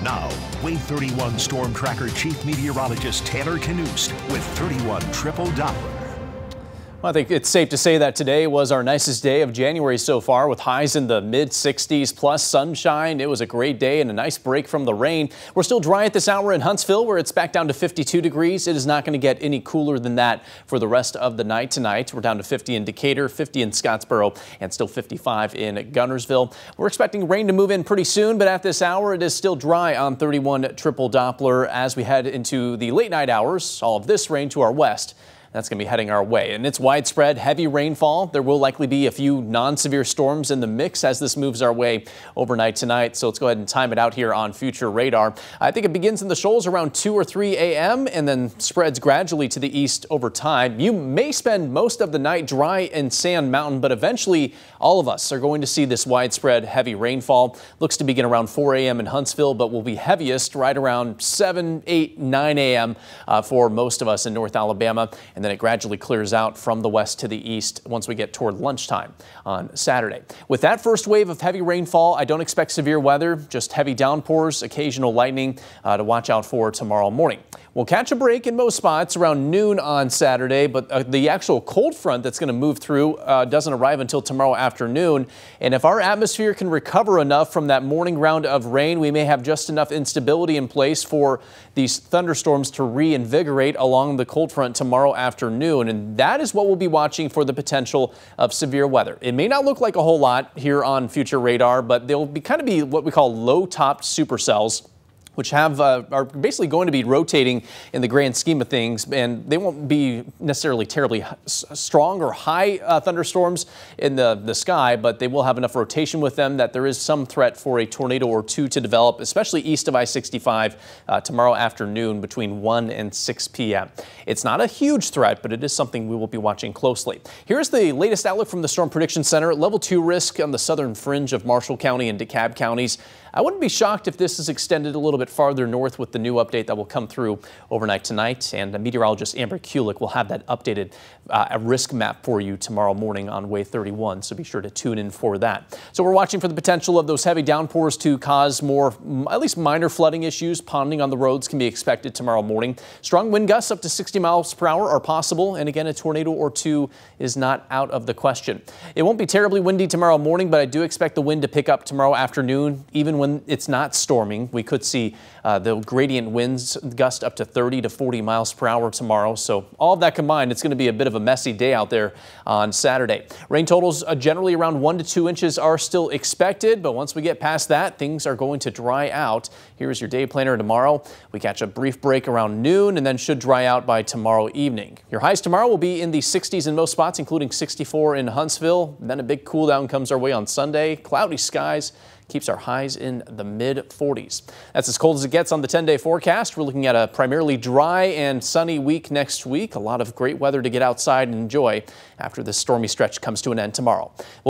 Now, Wave 31 Storm Tracker Chief Meteorologist Taylor Knust with 31 Triple Doppler. Well, I think it's safe to say that today was our nicest day of January so far, with highs in the mid-60s plus sunshine. It was a great day and a nice break from the rain. We're still dry at this hour in Huntsville, where it's back down to 52 degrees. It is not going to get any cooler than that for the rest of the night tonight. We're down to 50 in Decatur, 50 in Scottsboro, and still 55 in Guntersville. We're expecting rain to move in pretty soon, but at this hour it is still dry on 31 Triple Doppler as we head into the late night hours. All of this rain to our west. That's going to be heading our way, and it's widespread heavy rainfall. There will likely be a few non-severe storms in the mix as this moves our way overnight tonight. So let's go ahead and time it out here on future radar. I think it begins in the shoals around 2 or 3 a.m. and then spreads gradually to the east over time. You may spend most of the night dry in Sand Mountain, but eventually all of us are going to see this widespread heavy rainfall. Looks to begin around 4 a.m. in Huntsville, but will be heaviest right around 7, 8, 9 a.m. For most of us in North Alabama. And then it gradually clears out from the west to the east once we get toward lunchtime on Saturday. With that first wave of heavy rainfall, I don't expect severe weather, just heavy downpours, occasional lightning to watch out for tomorrow morning. We'll catch a break in most spots around noon on Saturday, but the actual cold front that's going to move through doesn't arrive until tomorrow afternoon. And if our atmosphere can recover enough from that morning round of rain, we may have just enough instability in place for these thunderstorms to reinvigorate along the cold front tomorrow afternoon. And that is what we'll be watching for the potential of severe weather. It may not look like a whole lot here on future radar, but they'll be kind of be what we call low-topped supercells, which are basically going to be rotating in the grand scheme of things, and they won't be necessarily terribly strong or high thunderstorms in the sky, but they will have enough rotation with them that there is some threat for a tornado or two to develop, especially east of I-65 tomorrow afternoon between 1 and 6 p.m. It's not a huge threat, but it is something we will be watching closely. Here's the latest outlook from the Storm Prediction Center. Level 2 risk on the southern fringe of Marshall County and DeKalb counties. I wouldn't be shocked if this is extended a little bit farther north with the new update that will come through overnight tonight. And meteorologist Amber Kulik will have that updated risk map for you tomorrow morning on Wave 31. So be sure to tune in for that. So we're watching for the potential of those heavy downpours to cause more, at least minor flooding issues. Ponding on the roads can be expected tomorrow morning. Strong wind gusts up to 60 miles per hour are possible. And again, a tornado or two is not out of the question. It won't be terribly windy tomorrow morning, but I do expect the wind to pick up tomorrow afternoon, even when it's not storming. We could see the gradient winds gust up to 30 to 40 miles per hour tomorrow. So all of that combined, it's going to be a bit of a messy day out there on Saturday. Rain totals generally around 1 to 2 inches are still expected, but once we get past that, things are going to dry out. Here's your day planner tomorrow. We catch a brief break around noon and then should dry out by tomorrow evening. Your highs tomorrow will be in the 60s in most spots, including 64 in Huntsville. Then a big cool down comes our way on Sunday. Cloudy skies keeps our highs in the mid-40s. That's as cold as it gets on the 10-day forecast. We're looking at a primarily dry and sunny week next week. A lot of great weather to get outside and enjoy after this stormy stretch comes to an end tomorrow.